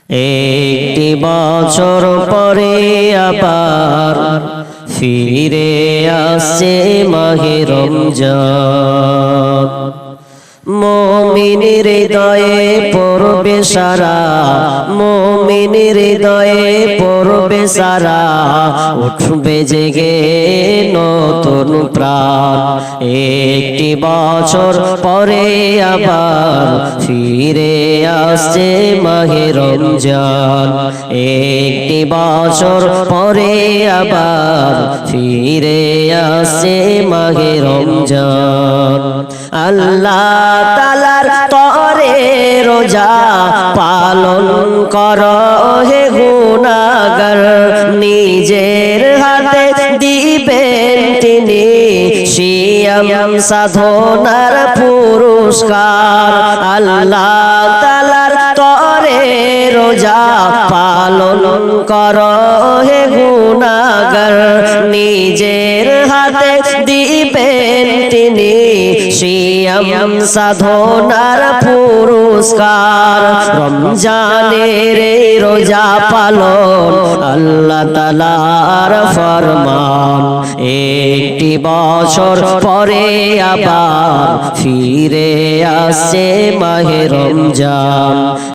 একটি বছর পরে আবার ফিরে আসছে মাহে রমজান। মুমিনের হৃদয়ে পড়বে সারা, মুমিনের হৃদয়ে পড়বে সারা, উঠবে জেগে নতুন প্রাণ। একটি বছর পরে আবার ফিরে আসছে মাহে রমজান। একটি বছর পরে আবার ফিরে আসছে মাহে রমজান। আল্লাহ তাআলার তরে রোজা পালন করো হে গুনাহগার, নিজের হাতে দিবেন তিনি সিয়াম সাধনার পুরস্কার। আল্লাহ তাআলার তরে রোজা পালন করো হে গুনাহগার, নিজের হাতে দিবেন তিনি সিয়াম সাধনার পুরস্কার। রমজানের রোজা পালন আল্লাহ তাআলার ফরমান। একটি বছর পরে আবার ফিরে আসছে মাহে রমজান।